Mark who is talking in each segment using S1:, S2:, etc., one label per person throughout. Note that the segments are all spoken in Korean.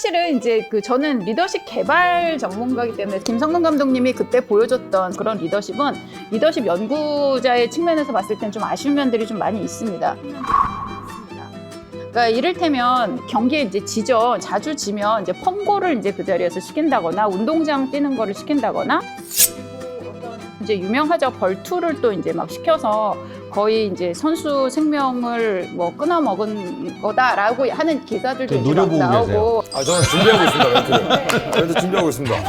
S1: 사실은 이제 저는 리더십 개발 전문가이기 때문에 김성근 감독님이 그때 보여줬던 그런 리더십은 리더십 연구자의 측면에서 봤을 땐 좀 아쉬운 면들이 좀 많이 있습니다. 그러니까 이를테면 경기에 이제 지죠. 자주 지면 이제 펌고를 이제 그 자리에서 시킨다거나 운동장 뛰는 거를 시킨다거나 이제 유명하죠. 벌투를 또 이제 막 시켜서 거의 이제 선수 생명을 뭐 끊어 먹은 거다라고 하는 기사들도 이제 막 나오고.
S2: 아, 저는 준비하고 있습니다, 멘트를. 멘트 준비하고 있습니다. 네.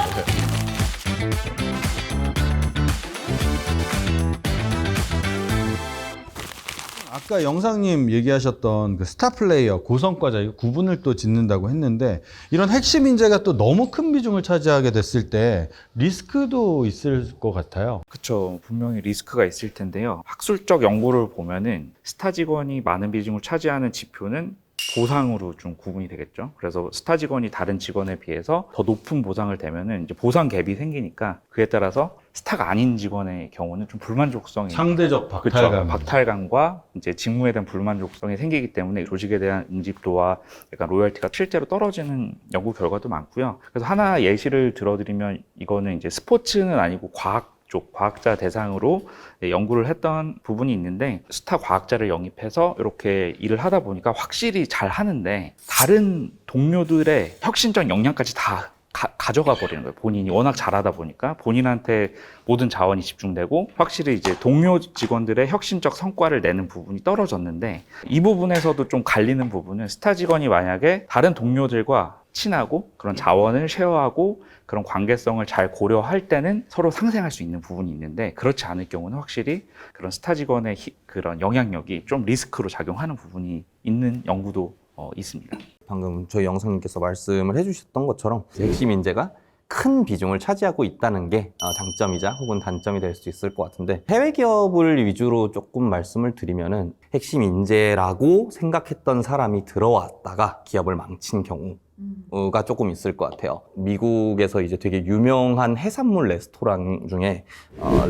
S3: 아까 영상님 얘기하셨던 그 스타 플레이어, 고성과자 구분을 또 짓는다고 했는데 이런 핵심 인재가 또 너무 큰 비중을 차지하게 됐을 때 리스크도 있을 것 같아요.
S4: 그렇죠. 분명히 리스크가 있을 텐데요. 학술적 연구를 보면은 스타 직원이 많은 비중을 차지하는 지표는 보상으로 좀 구분이 되겠죠. 그래서 스타 직원이 다른 직원에 비해서 더 높은 보상을 대면은 이제 보상 갭이 생기니까 그에 따라서 스타가 아닌 직원의 경우는 좀 불만족성이
S3: 상대적 박탈감.
S4: 그렇죠. 박탈감과 이제 직무에 대한 불만족성이 생기기 때문에 조직에 대한 응집도와 약간 로열티가 실제로 떨어지는 연구 결과도 많고요. 그래서 하나 예시를 들어드리면 이거는 이제 스포츠는 아니고 과학 쪽 과학자 대상으로 연구를 했던 부분이 있는데 스타 과학자를 영입해서 이렇게 일을 하다 보니까 확실히 잘 하는데 다른 동료들의 혁신적 역량까지 다 가져가 버리는 거예요. 본인이 워낙 잘하다 보니까 본인한테 모든 자원이 집중되고 확실히 이제 동료 직원들의 혁신적 성과를 내는 부분이 떨어졌는데 이 부분에서도 좀 갈리는 부분은 스타 직원이 만약에 다른 동료들과 친하고 그런 자원을 쉐어하고 그런 관계성을 잘 고려할 때는 서로 상생할 수 있는 부분이 있는데 그렇지 않을 경우는 확실히 그런 스타 직원의 그런 영향력이 좀 리스크로 작용하는 부분이 있는 연구도 있습니다.
S5: 방금 저희 영상님께서 말씀을 해주셨던 것처럼 핵심 인재가 큰 비중을 차지하고 있다는 게 장점이자 혹은 단점이 될 수 있을 것 같은데 해외 기업을 위주로 조금 말씀을 드리면은 핵심 인재라고 생각했던 사람이 들어왔다가 기업을 망친 경우가 조금 있을 것 같아요. 미국에서 이제 되게 유명한 해산물 레스토랑 중에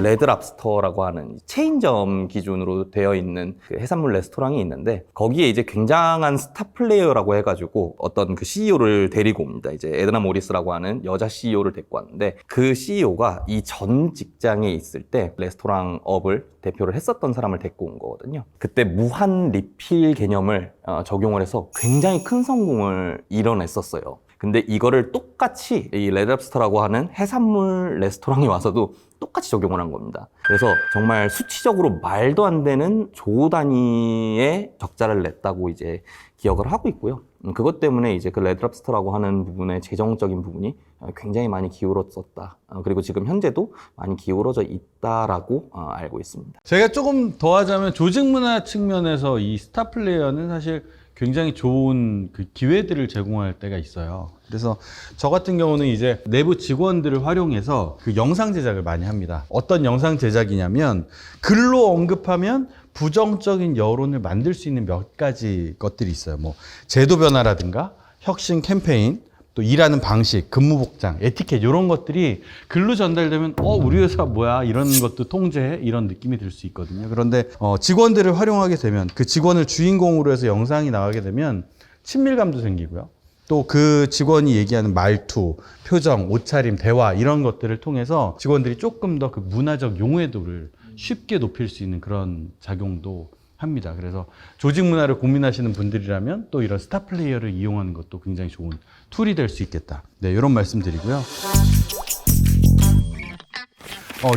S5: 레드랍스터라고 하는 체인점 기준으로 되어 있는 그 해산물 레스토랑이 있는데 거기에 이제 굉장한 스타 플레이어라고 해가지고 어떤 그 CEO를 데리고 옵니다. 이제 에드나 모리스라고 하는 여자 CEO를 데리고 왔는데 그 CEO가 이 전 직장에 있을 때 레스토랑 업을 대표를 했었던 사람을 데리고 온 거거든요. 그때 무한 리필 개념을 적용을 해서 굉장히 큰 성공을 이뤄냈었어요. 근데 이거를 똑같이 이 레드랍스터라고 하는 해산물 레스토랑에 와서도 똑같이 적용을 한 겁니다. 그래서 정말 수치적으로 말도 안 되는 조 단위의 적자를 냈다고 이제 기억을 하고 있고요. 그것 때문에 이제 그 레드랍스터라고 하는 부분의 재정적인 부분이 굉장히 많이 기울었었다. 그리고 지금 현재도 많이 기울어져 있다라고 알고 있습니다.
S3: 제가 조금 더 하자면 조직 문화 측면에서 이 스타 플레이어는 사실 굉장히 좋은 그 기회들을 제공할 때가 있어요. 그래서 저 같은 경우는 이제 내부 직원들을 활용해서 그 영상 제작을 많이 합니다. 어떤 영상 제작이냐면 글로 언급하면 부정적인 여론을 만들 수 있는 몇 가지 것들이 있어요. 뭐 제도 변화라든가 혁신 캠페인, 또 일하는 방식, 근무 복장, 에티켓 이런 것들이 글로 전달되면 우리 회사 뭐야 이런 것도 통제해 이런 느낌이 들 수 있거든요. 그런데 직원들을 활용하게 되면 그 직원을 주인공으로 해서 영상이 나가게 되면 친밀감도 생기고요. 또 그 직원이 얘기하는 말투, 표정, 옷차림, 대화 이런 것들을 통해서 직원들이 조금 더 그 문화적 용해도를 쉽게 높일 수 있는 그런 작용도 합니다. 그래서 조직 문화를 고민하시는 분들이라면 또 이런 스타 플레이어를 이용하는 것도 굉장히 좋은 툴이 될 수 있겠다. 네, 이런 말씀 드리고요.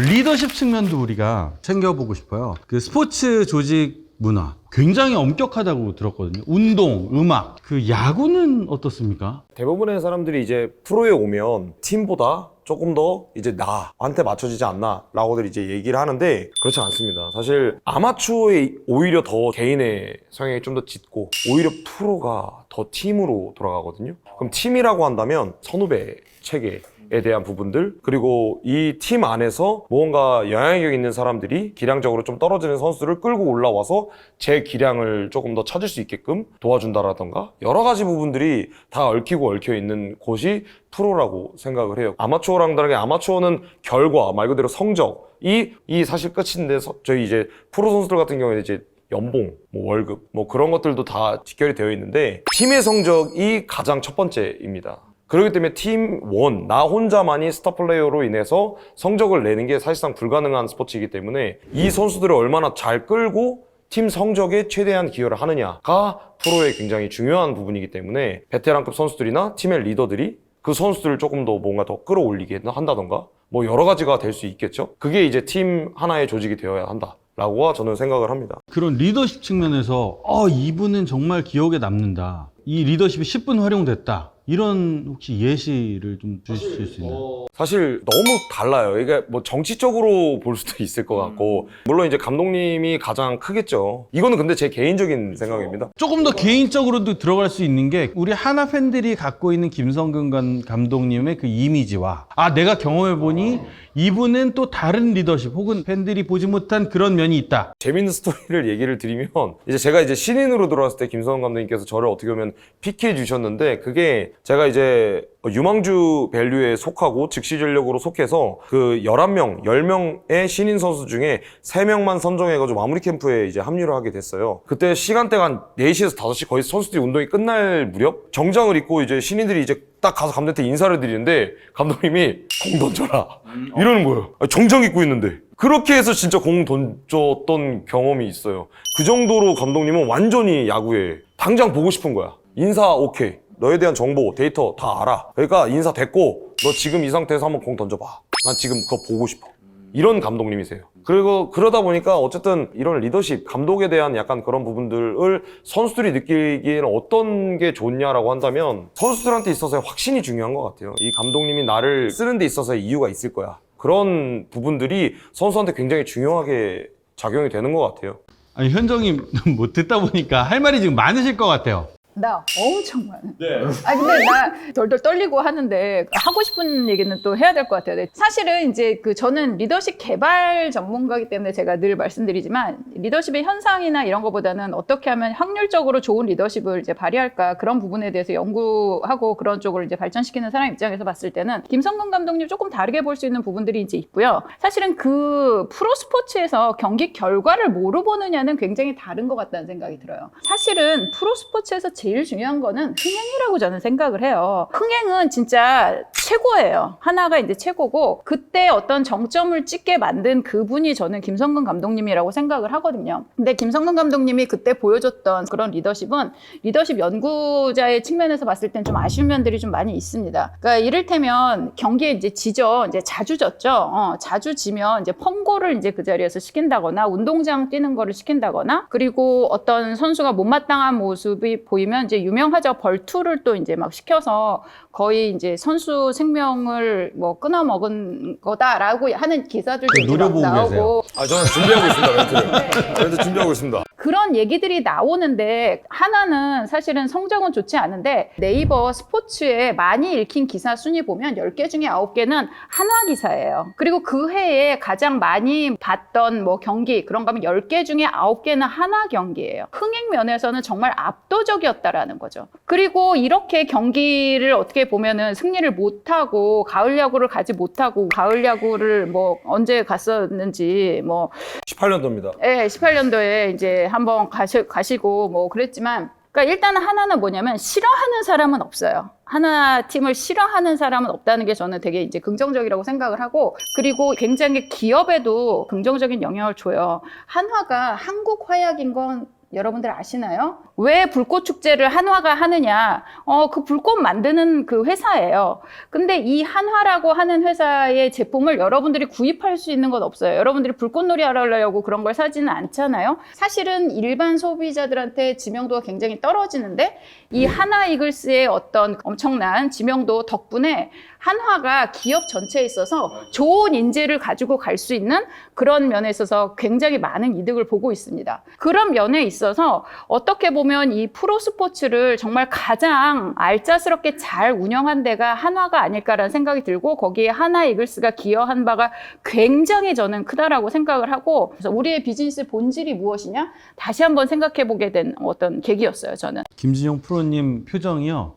S3: 리더십 측면도 우리가 챙겨보고 싶어요. 그 스포츠 조직 문화 굉장히 엄격하다고 들었거든요. 운동, 음악, 그 야구는 어떻습니까?
S2: 대부분의 사람들이 이제 프로에 오면 팀보다 조금 더 이제 나한테 맞춰지지 않나 라고들 이제 얘기를 하는데 그렇지 않습니다. 사실 아마추어에 오히려 더 개인의 성향이 좀 더 짙고 오히려 프로가 더 팀으로 돌아가거든요. 그럼 팀이라고 한다면 선후배 체계 에 대한 부분들 그리고 이 팀 안에서 무언가 영향력 있는 사람들이 기량적으로 좀 떨어지는 선수를 끌고 올라와서 제 기량을 조금 더 찾을 수 있게끔 도와준다라던가 여러 가지 부분들이 다 얽히고 얽혀 있는 곳이 프로라고 생각을 해요. 아마추어랑 다르게 아마추어는 결과 말 그대로 성적이 사실 끝인데 저희 이제 프로 선수들 같은 경우에 이제 연봉, 뭐 월급, 뭐 그런 것들도 다 직결이 되어 있는데 팀의 성적이 가장 첫 번째입니다. 그렇기 때문에 팀 원, 나 혼자만이 스타 플레이어로 인해서 성적을 내는 게 사실상 불가능한 스포츠이기 때문에 이 선수들을 얼마나 잘 끌고 팀 성적에 최대한 기여를 하느냐가 프로의 굉장히 중요한 부분이기 때문에 베테랑급 선수들이나 팀의 리더들이 그 선수들을 조금 더 뭔가 더 끌어올리게 한다던가 뭐 여러 가지가 될 수 있겠죠. 그게 이제 팀 하나의 조직이 되어야 한다라고 저는 생각을 합니다.
S3: 그런 리더십 측면에서 이분은 정말 기억에 남는다. 이 리더십이 10분 활용됐다. 이런 혹시 예시를 좀 주실 수 있나요?
S2: 사실 너무 달라요. 이게 뭐 정치적으로 볼 수도 있을 것 같고 물론 이제 감독님이 가장 크겠죠. 이거는 근데 제 개인적인 생각입니다.
S3: 조금 더 개인적으로도 들어갈 수 있는 게 우리 하나 팬들이 갖고 있는 김성근 감독님의 그 이미지와 내가 경험해보니 이분은 또 다른 리더십 혹은 팬들이 보지 못한 그런 면이 있다.
S2: 재밌는 스토리를 얘기를 드리면 이제 제가 이제 신인으로 들어왔을 때 김성근 감독님께서 저를 어떻게 보면 픽해 주셨는데 그게 제가 이제 유망주 밸류에 속하고 즉시 전력으로 속해서 그 11명, 10명의 신인 선수 중에 3명만 선정해가지고 마무리 캠프에 이제 합류를 하게 됐어요. 그때 시간대가 한 4시에서 5시 거의 선수들이 운동이 끝날 무렵 정장을 입고 이제 신인들이 이제 딱 가서 감독한테 인사를 드리는데 감독님이 공 던져라 이러는 거예요. 정장 입고 있는데. 그렇게 해서 진짜 공 던졌던 경험이 있어요. 그 정도로 감독님은 완전히 야구에 당장 보고 싶은 거야. 인사 오케이. 너에 대한 정보, 데이터 다 알아. 그러니까 인사 됐고 너 지금 이 상태에서 한번 공 던져봐. 난 지금 그거 보고 싶어. 이런 감독님이세요. 그리고 그러다 보니까 어쨌든 이런 리더십, 감독에 대한 약간 그런 부분들을 선수들이 느끼기에는 어떤 게 좋냐라고 한다면 선수들한테 있어서의 확신이 중요한 것 같아요. 이 감독님이 나를 쓰는 데 있어서의 이유가 있을 거야. 그런 부분들이 선수한테 굉장히 중요하게 작용이 되는 것 같아요.
S3: 아니 현정님 뭐 듣다 보니까 할 말이 지금 많으실 것 같아요.
S1: 나 엄청 많아. 근데 나 덜덜 떨리고 하는데 하고 싶은 얘기는 또 해야 될 것 같아요. 네. 사실은 이제 저는 리더십 개발 전문가이기 때문에 제가 늘 말씀드리지만 리더십의 현상이나 이런 것보다는 어떻게 하면 확률적으로 좋은 리더십을 이제 발휘할까 그런 부분에 대해서 연구하고 그런 쪽으로 이제 발전시키는 사람 입장에서 봤을 때는 김성근 감독님 조금 다르게 볼 수 있는 부분들이 이제 있고요. 사실은 그 프로 스포츠에서 경기 결과를 뭐로 보느냐는 굉장히 다른 것 같다는 생각이 들어요. 사실은 프로 스포츠에서 제일 중요한 거는 흥행이라고 저는 생각을 해요. 흥행은 진짜 최고예요. 하나가 이제 최고고 그때 어떤 정점을 찍게 만든 그분이 저는 김성근 감독님이라고 생각을 하거든요. 근데 김성근 감독님이 그때 보여줬던 그런 리더십은 리더십 연구자의 측면에서 봤을 땐 좀 아쉬운 면들이 좀 많이 있습니다. 그러니까 이를테면 경기에 이제 지죠. 이제 자주 졌죠. 자주 지면 이제 펑고를 이제 그 자리에서 시킨다거나 운동장 뛰는 거를 시킨다거나 그리고 어떤 선수가 못마땅한 모습이 보이면 이제 유명하죠. 벌투를 또 이제 막 시켜서 거의 이제 선수 생명을 뭐 끊어먹은 거다라고 하는 기사들도 이제 막
S3: 노려보고
S1: 나오고.
S3: 계세요.
S2: 저는 준비하고 있습니다, 멘트를. 멘트 준비하고 있습니다.
S1: 그런 얘기들이 나오는데 하나는 사실은 성적은 좋지 않은데 네이버 스포츠에 많이 읽힌 기사 순위 보면 10개 중에 9개는 한화 기사예요. 그리고 그 해에 가장 많이 봤던 뭐 경기 그런 거 하면 10개 중에 9개는 한화 경기예요. 흥행 면에서는 정말 압도적이었다라는 거죠. 그리고 이렇게 경기를 어떻게 보면은 승리를 못하고 가을 야구를 가지 못하고 가을 야구를 뭐 언제 갔었는지 뭐
S2: 18년도입니다.
S1: 네, 18년도에 이제 한번 가시고 뭐 그랬지만 그러니까 일단은 하나는 뭐냐면 싫어하는 사람은 없어요. 하나 팀을 싫어하는 사람은 없다는 게 저는 되게 이제 긍정적이라고 생각을 하고 그리고 굉장히 기업에도 긍정적인 영향을 줘요. 한화가 한국 화약인 건 여러분들 아시나요? 왜 불꽃 축제를 한화가 하느냐? 그 불꽃 만드는 그 회사예요. 근데 이 한화라고 하는 회사의 제품을 여러분들이 구입할 수 있는 건 없어요. 여러분들이 불꽃놀이 하려고 그런 걸 사지는 않잖아요. 사실은 일반 소비자들한테 지명도가 굉장히 떨어지는데 이 한화 이글스의 어떤 엄청난 지명도 덕분에 한화가 기업 전체에 있어서 좋은 인재를 가지고 갈 수 있는 그런 면에 있어서 굉장히 많은 이득을 보고 있습니다. 그런 면에 있어서 어떻게 보면 이 프로 스포츠를 정말 가장 알짜스럽게 잘 운영한 데가 한화가 아닐까라는 생각이 들고 거기에 한화 이글스가 기여한 바가 굉장히 저는 크다라고 생각을 하고 그래서 우리의 비즈니스 본질이 무엇이냐? 다시 한번 생각해 보게 된 어떤 계기였어요, 저는.
S3: 김진영 프로님 표정이요.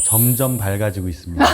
S3: 점점 밝아지고 있습니다.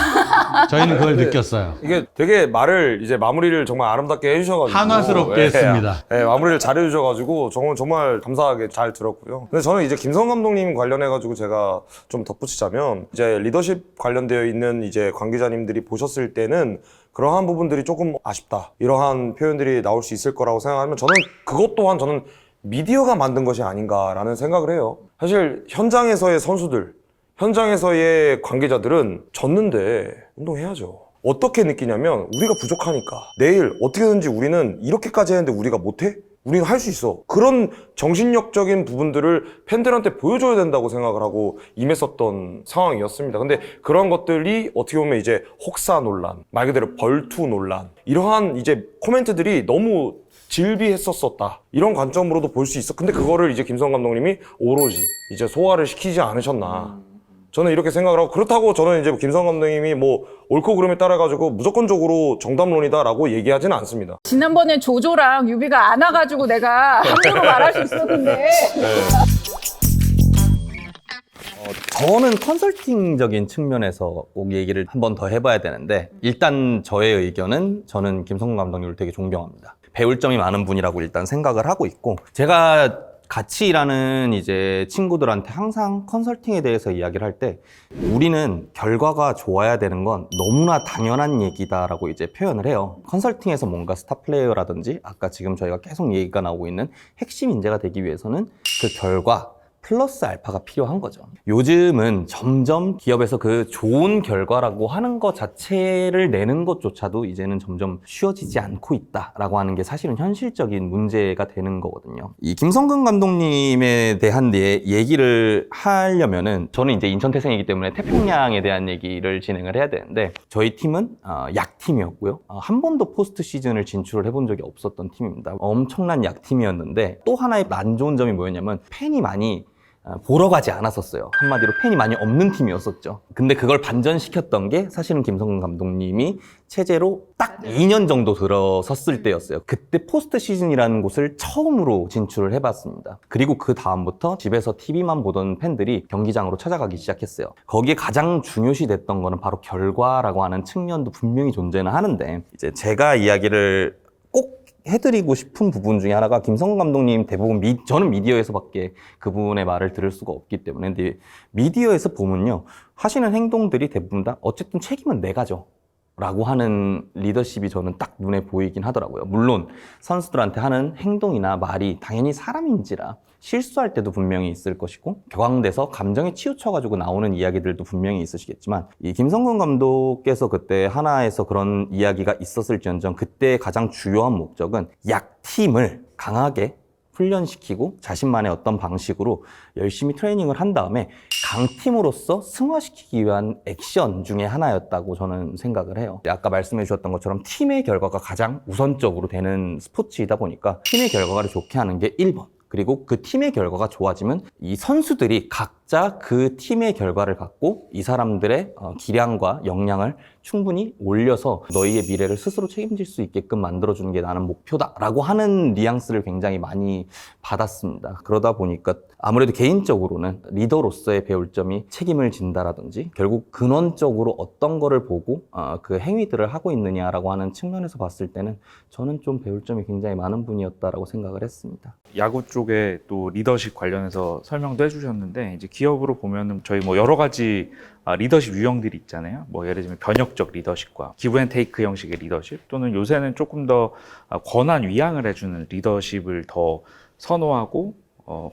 S3: 저희는 그걸 느꼈어요.
S2: 이게 되게 말을 이제 마무리를 정말 아름답게 해주셔가지고
S3: 한화스럽게 했습니다.
S2: 네, 마무리를 잘 해주셔가지고 정말 감사하게 잘 들었고요. 근데 저는 이제 김성 감독님 관련해가지고 제가 좀 덧붙이자면 이제 리더십 관련되어 있는 이제 관계자님들이 보셨을 때는 그러한 부분들이 조금 아쉽다, 이러한 표현들이 나올 수 있을 거라고 생각하면 저는 그것 또한 저는 미디어가 만든 것이 아닌가라는 생각을 해요. 사실 현장에서의 선수들, 현장에서의 관계자들은 졌는데 운동해야죠. 어떻게 느끼냐면 우리가 부족하니까 내일 어떻게든지 우리는 이렇게까지 했는데 우리가 못해? 우리가 할 수 있어. 그런 정신력적인 부분들을 팬들한테 보여줘야 된다고 생각을 하고 임했었던 상황이었습니다. 근데 그런 것들이 어떻게 보면 이제 혹사 논란, 말 그대로 벌투 논란, 이러한 이제 코멘트들이 너무 질비했었다, 이런 관점으로도 볼 수 있어. 근데 그거를 이제 김성 감독님이 오로지 이제 소화를 시키지 않으셨나, 저는 이렇게 생각을 하고, 그렇다고 저는 이제 김성 감독님이 뭐 옳고 그름에 따라가지고 무조건적으로 정답론이다라고 얘기하지는 않습니다.
S1: 지난번에 조조랑 유비가 안 와가지고 내가 함부로 말할 수 있었는데.
S5: 저는 컨설팅적인 측면에서 꼭 얘기를 한 번 더 해봐야 되는데, 일단 저의 의견은 저는 김성근 감독님을 되게 존경합니다. 배울 점이 많은 분이라고 일단 생각을 하고 있고, 제가 같이 일하는 이제 친구들한테 항상 컨설팅에 대해서 이야기를 할 때 우리는 결과가 좋아야 되는 건 너무나 당연한 얘기다라고 이제 표현을 해요. 컨설팅에서 뭔가 스타 플레이어라든지 아까 지금 저희가 계속 얘기가 나오고 있는 핵심 인재가 되기 위해서는 그 결과 플러스 알파가 필요한 거죠. 요즘은 점점 기업에서 그 좋은 결과라고 하는 것 자체를 내는 것조차도 이제는 점점 쉬워지지 않고 있다라고 하는 게 사실은 현실적인 문제가 되는 거거든요. 이 김성근 감독님에 대한 얘기를 하려면은, 저는 이제 인천 태생이기 때문에 태평양에 대한 얘기를 진행을 해야 되는데, 저희 팀은 약팀이었고요. 한 번도 포스트 시즌을 진출을 해본 적이 없었던 팀입니다. 엄청난 약팀이었는데, 또 하나의 안 좋은 점이 뭐였냐면 팬이 많이 보러 가지 않았었어요. 한마디로 팬이 많이 없는 팀이었었죠. 근데 그걸 반전시켰던 게 사실은 김성근 감독님이 체제로 딱 2년 정도 들어섰을 때였어요. 그때 포스트 시즌이라는 곳을 처음으로 진출을 해봤습니다. 그리고 그 다음부터 집에서 TV만 보던 팬들이 경기장으로 찾아가기 시작했어요. 거기에 가장 중요시 됐던 거는 바로 결과라고 하는 측면도 분명히 존재는 하는데, 이제 제가 이야기를 꼭 해드리고 싶은 부분 중에 하나가, 김성근 감독님 대부분 저는 미디어에서밖에 그분의 말을 들을 수가 없기 때문에, 근데 미디어에서 보면요, 하시는 행동들이 대부분 다 어쨌든 책임은 내가 져 라고 하는 리더십이 저는 딱 눈에 보이긴 하더라고요. 물론 선수들한테 하는 행동이나 말이 당연히 사람인지라 실수할 때도 분명히 있을 것이고, 격앙돼서 감정에 치우쳐가지고 나오는 이야기들도 분명히 있으시겠지만, 이 김성근 감독께서 그때 하나에서 그런 이야기가 있었을지언정 그때 가장 주요한 목적은 약팀을 강하게 훈련시키고 자신만의 어떤 방식으로 열심히 트레이닝을 한 다음에 강팀으로서 승화시키기 위한 액션 중에 하나였다고 저는 생각을 해요. 아까 말씀해 주셨던 것처럼 팀의 결과가 가장 우선적으로 되는 스포츠이다 보니까 팀의 결과를 좋게 하는 게 1번. 그리고 그 팀의 결과가 좋아지면 이 선수들이 각자 그 팀의 결과를 갖고 이 사람들의 기량과 역량을 충분히 올려서 너희의 미래를 스스로 책임질 수 있게끔 만들어주는 게 나는 목표다라고 하는 뉘앙스를 굉장히 많이 받았습니다. 그러다 보니까 아무래도 개인적으로는 리더로서의 배울 점이 책임을 진다라든지, 결국 근원적으로 어떤 거를 보고 그 행위들을 하고 있느냐라고 하는 측면에서 봤을 때는 저는 좀 배울 점이 굉장히 많은 분이었다라고 생각을 했습니다.
S4: 야구 쪽에 또 리더십 관련해서 설명도 해주셨는데, 이제 기업으로 보면은 저희 뭐 여러 가지 리더십 유형들이 있잖아요. 뭐 예를 들면 변혁적 리더십과 기브 앤 테이크 형식의 리더십, 또는 요새는 조금 더 권한 위양을 해주는 리더십을 더 선호하고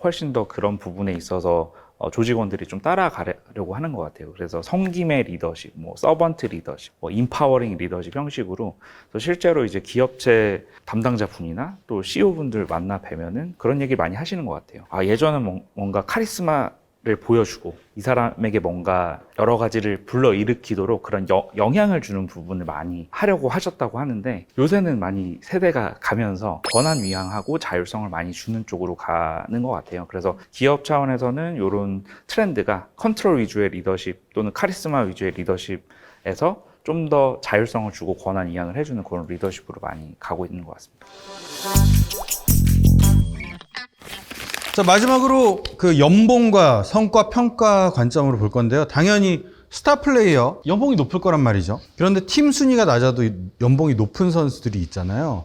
S4: 훨씬 더 그런 부분에 있어서 조직원들이 좀 따라가려고 하는 것 같아요. 그래서 섬김의 리더십, 뭐 서번트 리더십, 뭐 인파워링 리더십 형식으로, 그래서 실제로 이제 기업체 담당자분이나 또 CEO분들 만나 뵈면은 그런 얘기 많이 하시는 것 같아요. 예전은 뭔가 카리스마를 보여주고 이 사람에게 뭔가 여러 가지를 불러일으키도록 그런 영향을 주는 부분을 많이 하려고 하셨다고 하는데, 요새는 많이 세대가 가면서 권한 위양하고 자율성을 많이 주는 쪽으로 가는 것 같아요. 그래서 기업 차원에서는 이런 트렌드가 컨트롤 위주의 리더십 또는 카리스마 위주의 리더십에서 좀 더 자율성을 주고 권한 위양을 해주는 그런 리더십으로 많이 가고 있는 것 같습니다.
S3: 자, 마지막으로 그 연봉과 성과 평가 관점으로 볼 건데요. 당연히 스타 플레이어 연봉이 높을 거란 말이죠. 그런데 팀 순위가 낮아도 연봉이 높은 선수들이 있잖아요.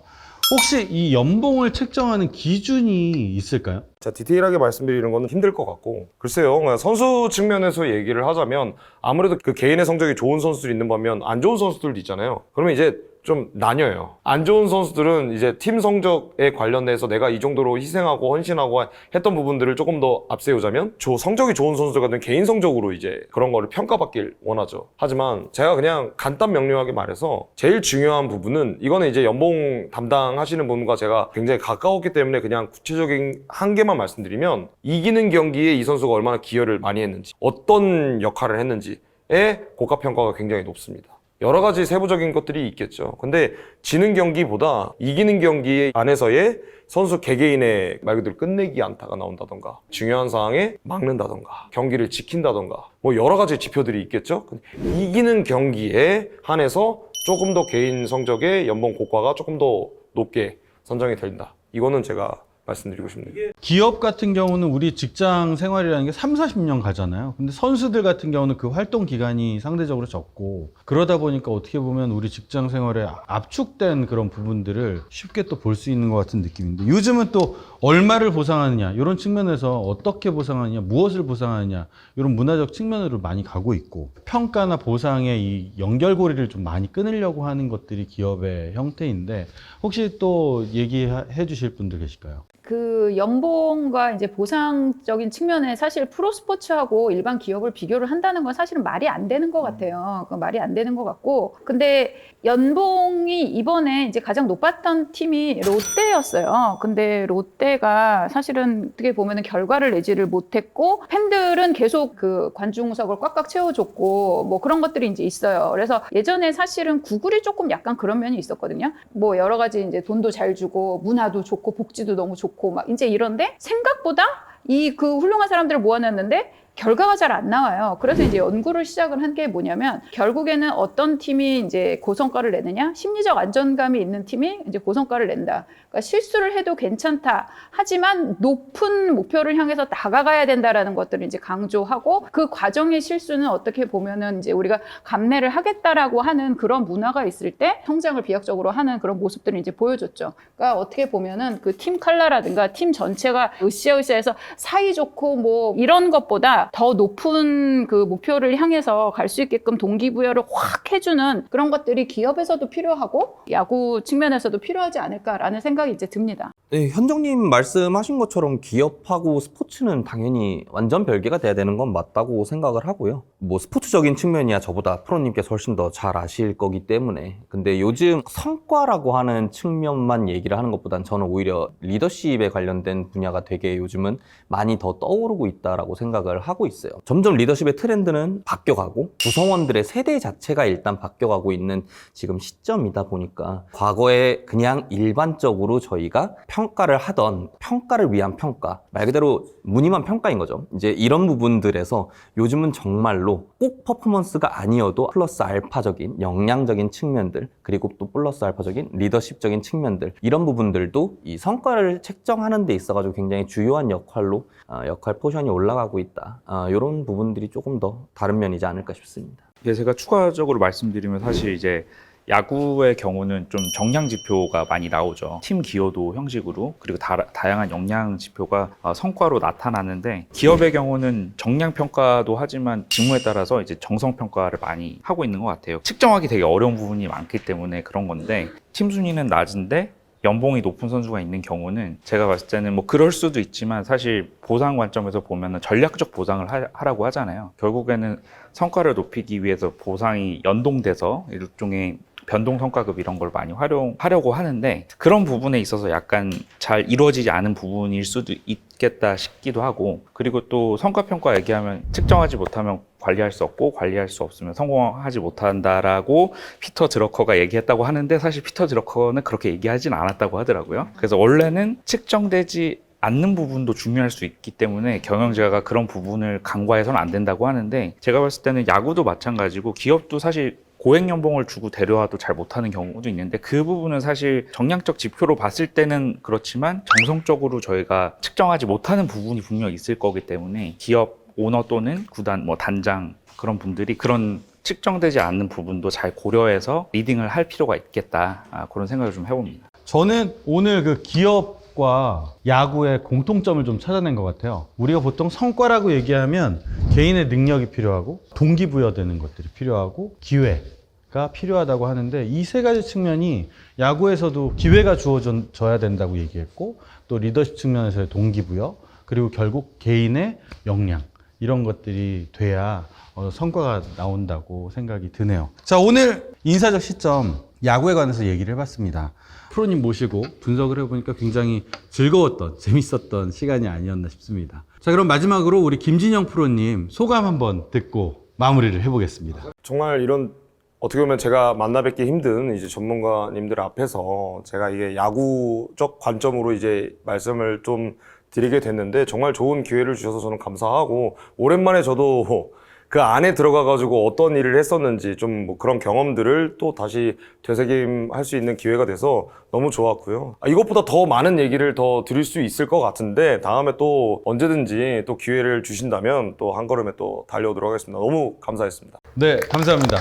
S3: 혹시 이 연봉을 책정하는 기준이 있을까요?
S2: 자, 디테일하게 말씀드리는 건 힘들 것 같고, 글쎄요, 그냥 선수 측면에서 얘기를 하자면 아무래도 그 개인의 성적이 좋은 선수들이 있는 반면 안 좋은 선수들도 있잖아요. 그러면 이제 좀 나뉘어요. 안 좋은 선수들은 이제 팀 성적에 관련돼서 내가 이 정도로 희생하고 헌신하고 했던 부분들을 조금 더 앞세우자면, 성적이 좋은 선수들 같은 개인 성적으로 이제 그런 거를 평가받길 원하죠. 하지만 제가 그냥 간단 명료하게 말해서 제일 중요한 부분은, 이거는 이제 연봉 담당하시는 분과 제가 굉장히 가까웠기 때문에 그냥 구체적인 한 개만 말씀드리면, 이기는 경기에 이 선수가 얼마나 기여를 많이 했는지, 어떤 역할을 했는지에 고가평가가 굉장히 높습니다. 여러 가지 세부적인 것들이 있겠죠. 근데 지는 경기보다 이기는 경기 안에서의 선수 개개인의 말 그대로 끝내기 안타가 나온다던가, 중요한 상황에 막는다던가, 경기를 지킨다던가, 뭐 여러 가지 지표들이 있겠죠. 근데 이기는 경기에 한해서 조금 더 개인 성적의 연봉 고가가 조금 더 높게 선정이 된다. 이거는 제가 말씀드리고 싶네요.
S3: 기업 같은 경우는 우리 직장 생활이라는 게 3, 40년 가잖아요. 근데 선수들 같은 경우는 그 활동 기간이 상대적으로 적고, 그러다 보니까 어떻게 보면 우리 직장 생활에 압축된 그런 부분들을 쉽게 또 볼 수 있는 것 같은 느낌인데, 요즘은 또 얼마를 보상하느냐, 이런 측면에서 어떻게 보상하느냐, 무엇을 보상하느냐, 이런 문화적 측면으로 많이 가고 있고, 평가나 보상의 이 연결고리를 좀 많이 끊으려고 하는 것들이 기업의 형태인데, 혹시 또 얘기해 주실 분들 계실까요?
S1: 그 연봉과 이제 보상적인 측면에 사실 프로스포츠하고 일반 기업을 비교를 한다는 건 사실은 말이 안 되는 것 같아요. 그 말이 안 되는 것 같고, 근데 연봉이 이번에 이제 가장 높았던 팀이 롯데였어요. 근데 롯데가 사실은 어떻게 보면은 결과를 내지를 못했고, 팬들은 계속 그 관중석을 꽉꽉 채워줬고, 뭐 그런 것들이 이제 있어요. 그래서 예전에 사실은 구글이 조금 약간 그런 면이 있었거든요. 뭐 여러 가지 이제 돈도 잘 주고, 문화도 좋고, 복지도 너무 좋고, 막 이제 이런데 생각보다 이 그 훌륭한 사람들을 모아놨는데 결과가 잘 안 나와요. 그래서 이제 연구를 시작을 한 게 뭐냐면, 결국에는 어떤 팀이 이제 고성과를 내느냐, 심리적 안정감이 있는 팀이 이제 고성과를 낸다. 그러니까 실수를 해도 괜찮다. 하지만 높은 목표를 향해서 다가가야 된다라는 것들을 이제 강조하고, 그 과정의 실수는 어떻게 보면은 이제 우리가 감내를 하겠다라고 하는 그런 문화가 있을 때 성장을 비약적으로 하는 그런 모습들을 이제 보여줬죠. 그러니까 어떻게 보면은 그 팀 칼라라든가 팀 전체가 으쌰으쌰해서 사이좋고 뭐 이런 것보다 더 높은 그 목표를 향해서 갈 수 있게끔 동기부여를 확 해주는 그런 것들이 기업에서도 필요하고 야구 측면에서도 필요하지 않을까라는 생각이 이제 듭니다.
S5: 네, 현정님 말씀하신 것처럼 기업하고 스포츠는 당연히 완전 별개가 돼야 되는 건 맞다고 생각을 하고요. 뭐 스포츠적인 측면이야 저보다 프로님께서 훨씬 더 잘 아실 거기 때문에. 근데 요즘 성과라고 하는 측면만 얘기를 하는 것보단 저는 오히려 리더십에 관련된 분야가 되게 요즘은 많이 더 떠오르고 있다라고 생각을 하고 있어요. 점점 리더십의 트렌드는 바뀌어가고 구성원들의 세대 자체가 일단 바뀌어가고 있는 지금 시점이다 보니까, 과거에 그냥 일반적으로 저희가 평가를 하던 평가를 위한 평가, 말 그대로 무늬만 평가인 거죠. 이제 이런 부분들에서 요즘은 정말로 꼭 퍼포먼스가 아니어도 플러스 알파적인 영양적인 측면들, 그리고 또 플러스 알파적인 리더십적인 측면들, 이런 부분들도 이 성과를 책정하는 데 있어가지고 굉장히 주요한 역할로 역할 포션이 올라가고 있다. 이런 부분들이 조금 더 다른 면이지 않을까 싶습니다.
S4: 제가 추가적으로 말씀드리면, 사실 이제 야구의 경우는 좀 정량 지표가 많이 나오죠. 팀 기여도 형식으로, 그리고 다양한 역량 지표가 성과로 나타나는데, 기업의 경우는 정량 평가도 하지만 직무에 따라서 이제 정성 평가를 많이 하고 있는 것 같아요. 측정하기 되게 어려운 부분이 많기 때문에 그런 건데, 팀 순위는 낮은데 연봉이 높은 선수가 있는 경우는 제가 봤을 때는 뭐 그럴 수도 있지만, 사실 보상 관점에서 보면은 전략적 보상을 하라고 하잖아요. 결국에는 성과를 높이기 위해서 보상이 연동돼서 일종의 변동 성과급 이런 걸 많이 활용하려고 하는데, 그런 부분에 있어서 약간 잘 이루어지지 않은 부분일 수도 있겠다 싶기도 하고, 그리고 또 성과평가 얘기하면 측정하지 못하면 관리할 수 없고, 관리할 수 없으면 성공하지 못한다라고 피터 드러커가 얘기했다고 하는데, 사실 피터 드러커는 그렇게 얘기하진 않았다고 하더라고요. 그래서 원래는 측정되지 않는 부분도 중요할 수 있기 때문에 경영자가 그런 부분을 간과해서는 안 된다고 하는데, 제가 봤을 때는 야구도 마찬가지고 기업도 사실 고액 연봉을 주고 데려와도 잘 못하는 경우도 있는데, 그 부분은 사실 정량적 지표로 봤을 때는 그렇지만 정성적으로 저희가 측정하지 못하는 부분이 분명히 있을 거기 때문에, 기업 오너 또는 구단, 뭐 단장, 그런 분들이 그런 측정되지 않는 부분도 잘 고려해서 리딩을 할 필요가 있겠다. 그런 생각을 좀 해봅니다.
S3: 저는 오늘 그 기업과 야구의 공통점을 좀 찾아낸 것 같아요. 우리가 보통 성과라고 얘기하면 개인의 능력이 필요하고 동기부여되는 것들이 필요하고 기회가 필요하다고 하는데 이 세 가지 측면이 야구에서도 기회가 주어져야 된다고 얘기했고 또 리더십 측면에서의 동기부여 그리고 결국 개인의 역량 이런 것들이 돼야 성과가 나온다고 생각이 드네요. 자, 오늘 인사적 시점 야구에 관해서 얘기를 해봤습니다. 프로님 모시고 분석을 해보니까 굉장히 즐거웠던 재밌었던 시간이 아니었나 싶습니다. 자, 그럼 마지막으로 우리 김진영 프로님 소감 한번 듣고 마무리를 해보겠습니다.
S2: 정말 이런 어떻게 보면 제가 만나 뵙기 힘든 이제 전문가님들 앞에서 제가 이게 야구적 관점으로 이제 말씀을 좀 드리게 됐는데 정말 좋은 기회를 주셔서 저는 감사하고 오랜만에 저도 그 안에 들어가가지고 어떤 일을 했었는지 좀 뭐 그런 경험들을 또 다시 되새김할 수 있는 기회가 돼서 너무 좋았고요. 이것보다 더 많은 얘기를 더 드릴 수 있을 것 같은데 다음에 또 언제든지 또 기회를 주신다면 또 한 걸음에 또 달려오도록 하겠습니다. 너무 감사했습니다.
S3: 네, 감사합니다.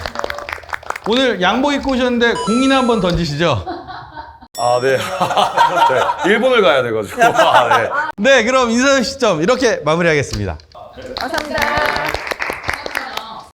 S3: 오늘 양복 입고 오셨는데 공이나 한번 던지시죠.
S2: 네. 네. 일본을 가야 돼가지고. 네.
S3: 네, 그럼 인사적 시점 이렇게 마무리하겠습니다.
S1: 감사합니다.